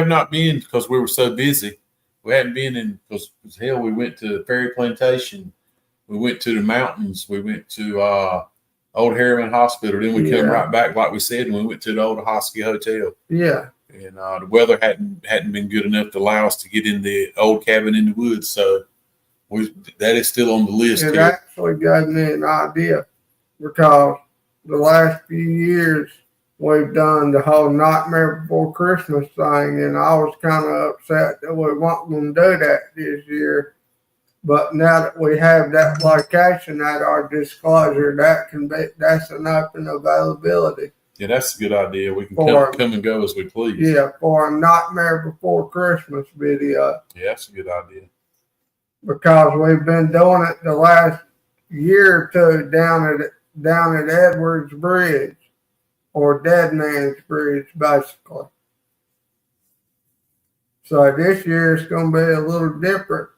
B: not been because we were so busy. We hadn't been in because hell, we went to Ferry Plantation, we went to the mountains, we went to Old Harriman Hospital, then we come right back like we said, and we went to the old Hosky Hotel.
A: Yeah. And
B: the weather hadn't been good enough to allow us to get in the old cabin in the woods, so that is still on the list.
A: It actually gave me an idea, because the last few years we've done the whole Nightmare Before Christmas thing, and I was kind of upset that we weren't going to do that this year. But now that we have that location at our disclosure, that's an open availability.
B: Yeah, that's a good idea. We can come and go as we please.
A: Yeah, for a Nightmare Before Christmas video.
B: Yeah, that's a good idea.
A: Because we've been doing it the last year or two down at Edwards Bridge, or Dead Man's Bridge, basically. So this year it's going to be a little different,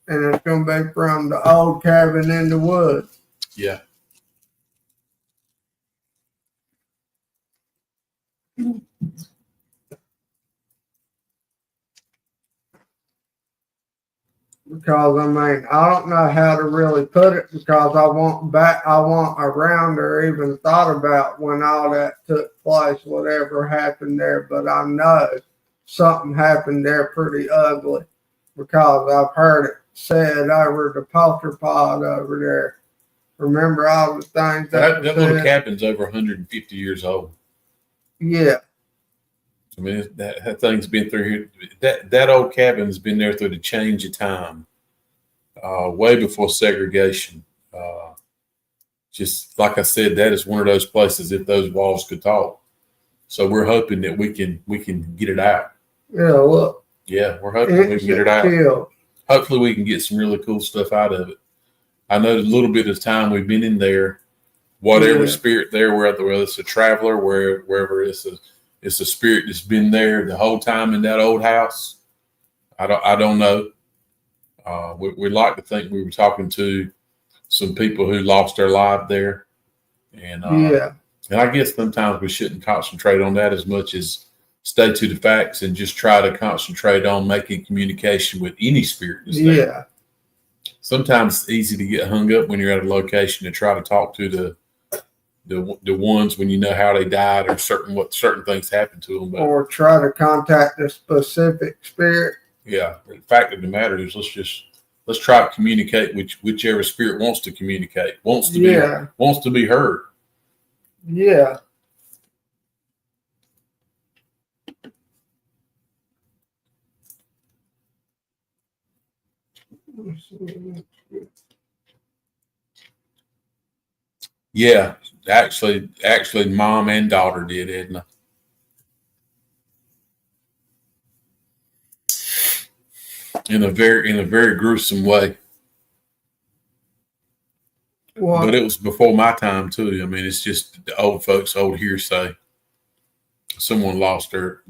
A: and it's going to be from the old cabin in the woods.
B: Yeah.
A: Because I don't know how to really put it, because I want around or even thought about when all that took place, whatever happened there. But I know something happened there pretty ugly, because I've heard it said over the poultry pod over there. Remember all the things
B: that little cabin's over 150 years old.
A: Yeah.
B: I mean, that thing's been through here. That old cabin's been there through the change of time, way before segregation. Just like I said, that is one of those places if those walls could talk. So we're hoping that we can get it out.
A: Yeah, look.
B: Yeah, we're hoping we can get it out. Hopefully, we can get some really cool stuff out of it. I know the little bit of time we've been in there, whatever spirit there, whether it's a traveler, wherever it's a spirit that's been there the whole time in that old house. I don't know. We like to think we were talking to some people who lost their life there, and And I guess sometimes we shouldn't concentrate on that as much as stay to the facts and just try to concentrate on making communication with any spirit that's there.
A: Yeah.
B: Sometimes it's easy to get hung up when you're at a location to try to talk to the ones when you know how they died or what certain things happened to them. But,
A: or try to contact a specific spirit.
B: Yeah. The fact of the matter is let's try to communicate with whichever spirit wants to communicate, wants to be heard.
A: Yeah.
B: Yeah, actually, mom and daughter did, Edna. In a very gruesome way.
A: What?
B: But it was before my time too. I mean, it's just the old folks, old hearsay. Someone lost their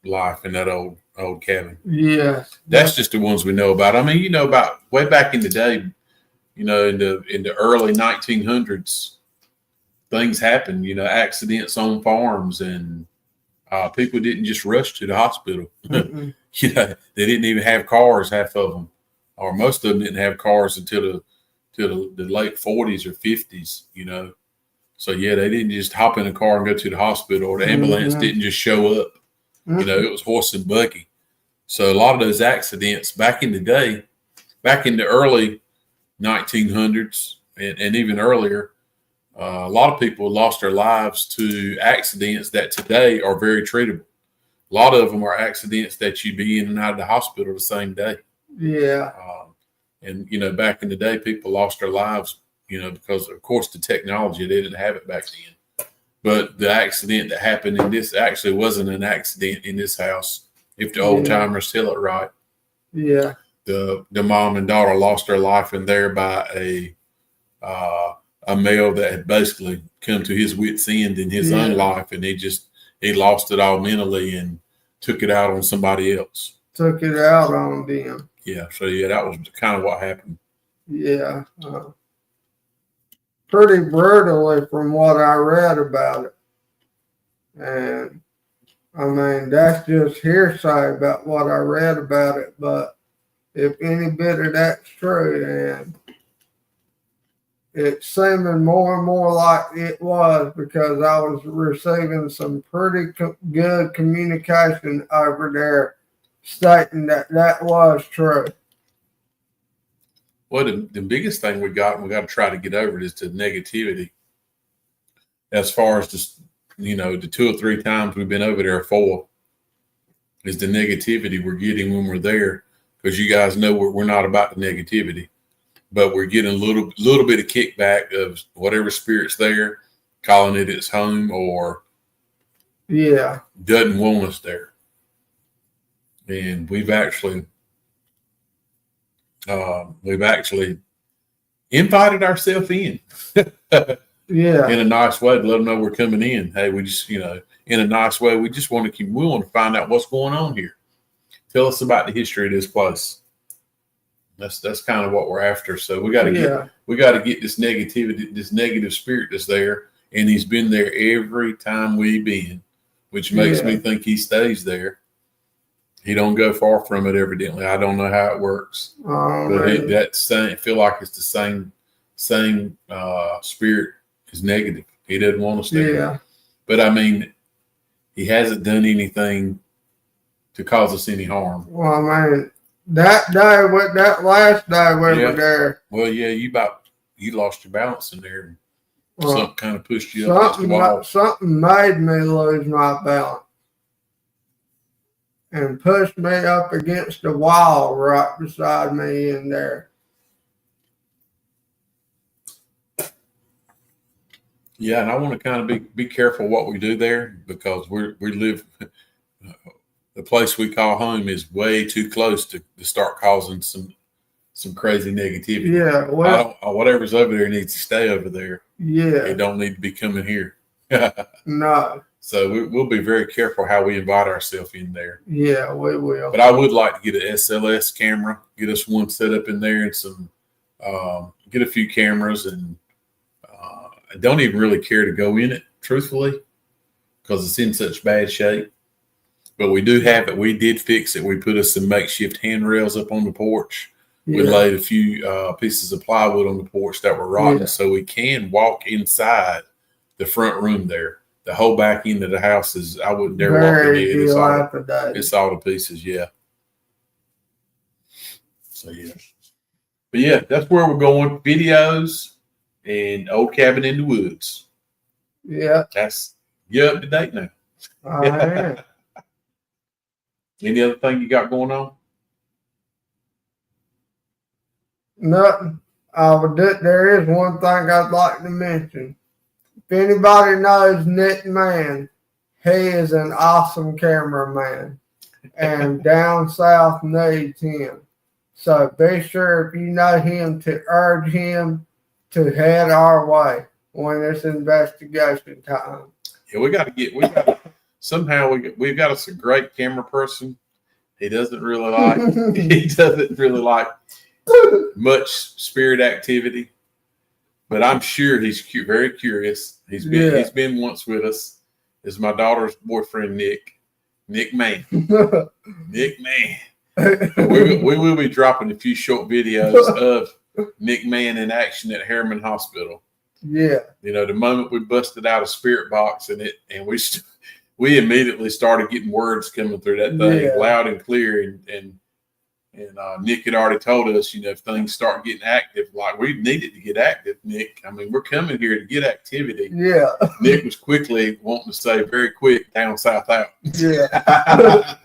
B: life in that old cabin.
A: Yes.
B: That's just the ones we know about. I mean, about way back in the day, in the early 1900s, things happened. Accidents on farms, and people didn't just rush to the hospital.
A: Mm-mm.
B: They didn't even have cars. Half of them, or most of them, didn't have cars until the late 40s or 50s. So yeah, they didn't just hop in a car and go to the hospital, or the ambulance didn't just show up. It was horse and buggy. So a lot of those accidents back in the day, back in the early 1900s and even earlier, a lot of people lost their lives to accidents that today are very treatable. A lot of them are accidents that you'd be in and out of the hospital the same day.
A: Yeah.
B: And back in the day, people lost their lives, because of course the technology, they didn't have it back then. But the accident that happened in this actually wasn't an accident in this house, if the old timers tell it right.
A: Yeah.
B: The mom and daughter lost their life in there by a male that had basically come to his wit's end in his own life, and he lost it all mentally and took it out on somebody else.
A: Took it out on them.
B: Yeah. So that was kind of what happened.
A: Yeah. Pretty brutally from what I read about it. And I mean, that's just hearsay about what I read about it. But if any bit of that's true, and it's seeming more and more like it was, because I was receiving some pretty good communication over there stating that was true.
B: Well, the biggest thing we got to try to get over it is the negativity. As far as just, the 2 or 3 times we've been over there for, is the negativity we're getting when we're there. Because you guys know we're not about the negativity, but we're getting a little bit of kickback of whatever spirit's there, calling it its home, or doesn't want us there. And we've actually invited ourselves in. In a nice way, to let them know we're coming in. Hey, we just, in a nice way, we just want to find out what's going on here. Tell us about the history of this place. That's kind of what we're after. So we got to get this negativity, this negative spirit that's there, and he's been there every time we've been, which makes me think he stays there. He don't go far from it, evidently. I don't know how it works, but I feel like it's the same spirit is negative. He doesn't want us there.
A: Yeah.
B: But I mean, he hasn't done anything to cause us any harm.
A: Well, I mean, that last day we were there.
B: Well, yeah, you lost your balance in there. Something kind of pushed you up against the wall.
A: Something made me lose my balance and pushed me up against the wall right beside me in there.
B: Yeah, and I want to kind of be careful what we do there, because we live. The place we call home is way too close to start causing some crazy negativity.
A: Yeah, well,
B: whatever's over there needs to stay over there.
A: Yeah,
B: it don't need to be coming here.
A: No.
B: So we'll be very careful how we invite ourselves in there.
A: Yeah, we will.
B: But I would like to get an SLS camera, get us one set up in there, and get a few cameras, and I don't even really care to go in it, truthfully, because it's in such bad shape. But we do have it. We did fix it. We put us some makeshift handrails up on the porch. We laid a few pieces of plywood on the porch that were rotten, so we can walk inside the front room there. The whole back end of the house is, I wouldn't dare walk in it. It's all to pieces, yeah. So, yeah. But, yeah, that's where we're going. Videos and Old Cabin in the Woods.
A: Yeah.
B: You're up to date now.
A: I am.
B: Any other thing you got going on?
A: Nothing. There is one thing I'd like to mention. If anybody knows Nick Mann, he is an awesome cameraman, and down south needs him. So be sure, if you know him, to urge him to head our way when it's investigation time.
B: Yeah, we've got us a great camera person. He doesn't really like much spirit activity, but I'm sure he's very curious. He's been once with us. Is my daughter's boyfriend, Nick Mann. Nick Mann. We will be dropping a few short videos of Nick Mann in action at Harriman Hospital.
A: Yeah.
B: The moment we busted out a spirit box and we immediately started getting words coming through that thing loud and clear. And Nick had already told us, if things start getting active, like we needed to get active, Nick. I mean, we're coming here to get activity.
A: Yeah.
B: Nick was quickly wanting to say very quick, down, south, out.
A: Yeah.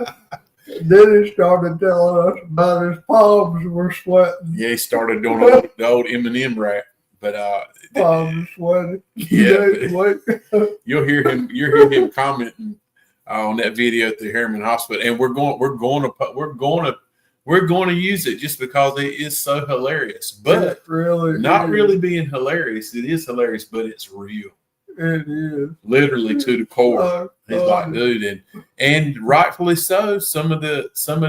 A: Then he started telling us about his palms were sweating.
B: Yeah, he started doing the old M&M rap. But
A: palms sweating.
B: Yeah, you'll hear him commenting on that video at the Harriman Hospital, and we're going to use it just because it is so hilarious. But really being hilarious. It is hilarious, but it's real.
A: It is
B: literally to the core. He's like, dude, and rightfully so. Some of the stuff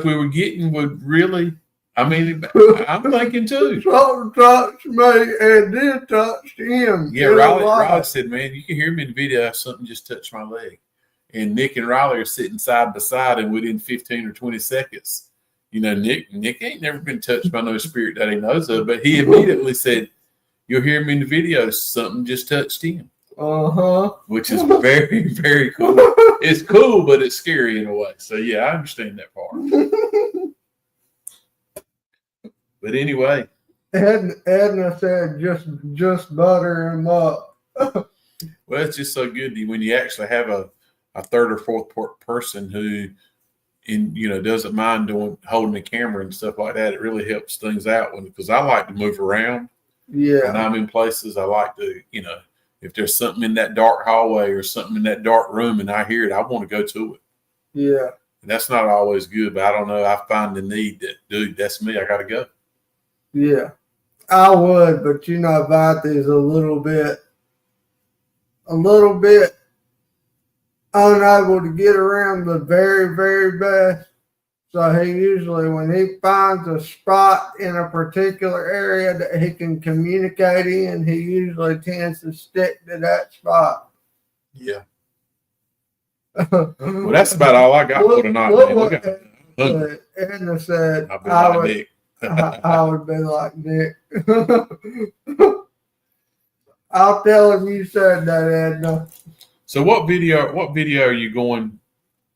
B: we were getting would really. I mean, I'm thinking too.
A: Something touched me and then touched him.
B: Yeah, Riley said, man, you can hear me in the video. Something just touched my leg. And Nick and Riley are sitting side by side, and within 15 or 20 seconds, Nick ain't never been touched by no spirit that he knows of, but he immediately said, you'll hear me in the video. Something just touched him. Which is very, very cool. It's cool, but it's scary in a way. So, yeah, I understand that part. But anyway,
A: Edna said, just butter him up.
B: Well, it's just so good when you actually have a third or fourth person who, doesn't mind holding the camera and stuff like that. It really helps things out because I like to move around.
A: Yeah,
B: when I'm in places, I like to, if there's something in that dark hallway or something in that dark room and I hear it, I want to go to it.
A: Yeah,
B: and that's not always good, but I don't know. I find the need that, dude, that's me. I got to go.
A: Yeah, I would, but Vita's a little bit unable to get around the very, very best. So he usually, when he finds a spot in a particular area that he can communicate in, he usually tends to stick to that spot.
B: Yeah. Well, that's about all I got for tonight.
A: Edna said, I would be like Nick. I'll tell him you said that, Edna.
B: So what video are you going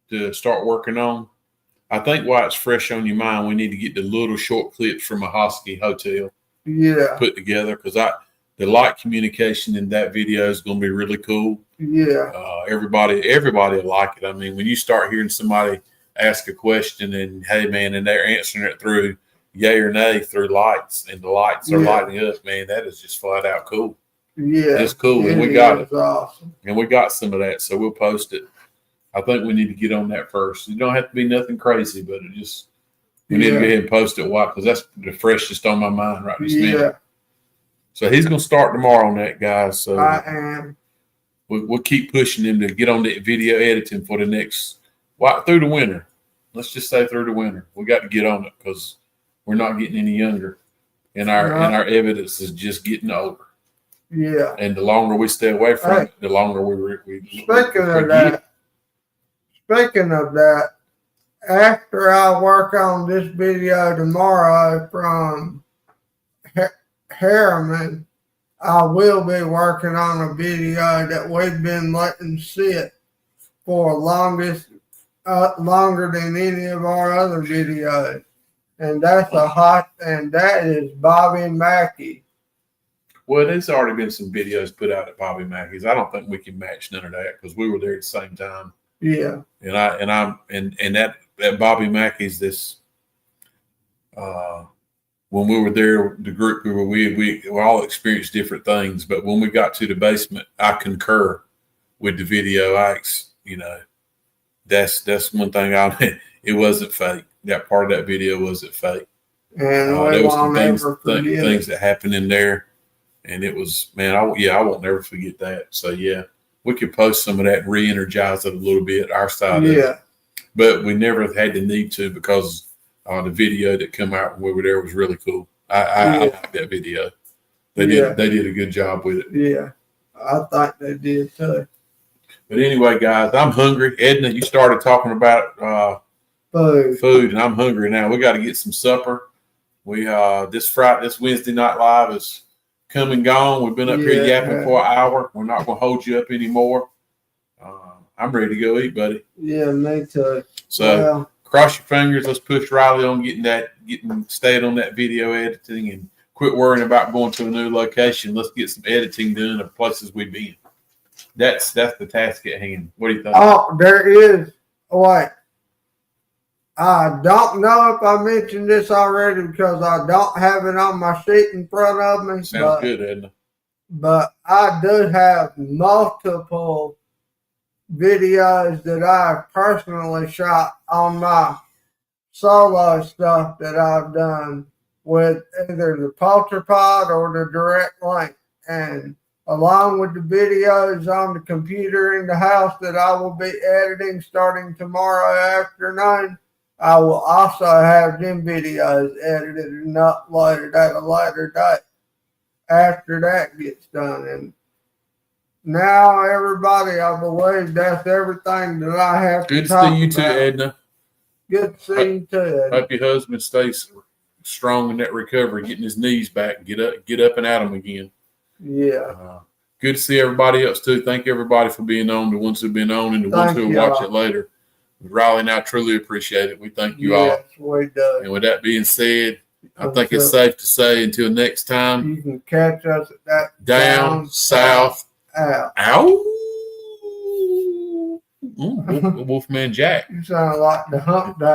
B: to start working on? I think while it's fresh on your mind, we need to get the little short clips from a Hosky hotel put together because the light communication in that video is going to be really cool.
A: Yeah.
B: Everybody will like it. I mean, when you start hearing somebody ask a question and, hey, man, and they're answering it through yay or nay through lights, and the lights are lighting up, man, that is just flat out cool.
A: Yeah.
B: It's cool. And we got it.
A: Awesome.
B: And we got some of that, so we'll post it. I think we need to get on that first. You don't have to be nothing crazy, but we need to go ahead and post it. Why? Because that's the freshest on my mind right this minute. So he's going to start tomorrow on that, guys. So
A: I am.
B: We'll keep pushing him to get on the video editing for the next through the winter. Let's just say through the winter. We got to get on it because we're not getting any younger. and our evidence is just getting older.
A: Yeah.
B: And the longer we stay away from it, the longer we
A: Speaking of that, after I work on this video tomorrow from Harriman, I will be working on a video that we've been letting sit for longer than any of our other videos. And that is Bobby Mackey.
B: Well, there's already been some videos put out at Bobby Mackey's. I don't think we can match none of that because we were there at the same time.
A: Yeah.
B: And that Bobby Mackey's when we were there, the group we all experienced different things. But when we got to the basement, I concur with the video. That's one thing it wasn't fake. That part of that video wasn't fake.
A: And
B: there was some things that happened in there. And it was, man, I won't never forget that. So, yeah, we could post some of that and re-energize it a little bit, our side of it. But we never had the need to because the video that came out when we were there was really cool. I like that video. They did a good job with it.
A: Yeah, I thought they did too.
B: But anyway, guys, I'm hungry. Edna, you started talking about food, and I'm hungry now. We got to get some supper. We this Wednesday night live is come and gone. We've been up here yapping for an hour. We're not going to hold you up anymore. I'm ready to go eat, buddy.
A: Yeah, me too.
B: So cross your fingers. Let's push Riley on staying on that video editing and quit worrying about going to a new location. Let's get some editing done of places we've been. That's the task at hand. What do you think?
A: Oh, there is. Wait. I don't know if I mentioned this already because I don't have it on my sheet in front of me.
B: Sounds good, Edna.
A: But I do have multiple videos that I've personally shot on my solo stuff that I've done with either the Polterpod or the direct link. And along with the videos on the computer in the house that I will be editing starting tomorrow afternoon, I will also have them videos edited and uploaded at a later date after that gets done. And now, everybody, I believe that's everything that I have to talk about.
B: Good to see you too, Edna.
A: Good to see you too, Edna.
B: Hope your husband stays strong in that recovery, getting his knees back, get up and at them again.
A: Yeah.
B: Good to see everybody else too. Thank everybody for being on, the ones who've been on and the ones who will watch it later. Riley and I truly appreciate it. We thank you all.
A: Yes, we do.
B: And with that being said, I think it's safe to say until next time.
A: You can catch us at that
B: down south.
A: Out.
B: Ow. Wolfman Jack.
A: You sound like the hump day.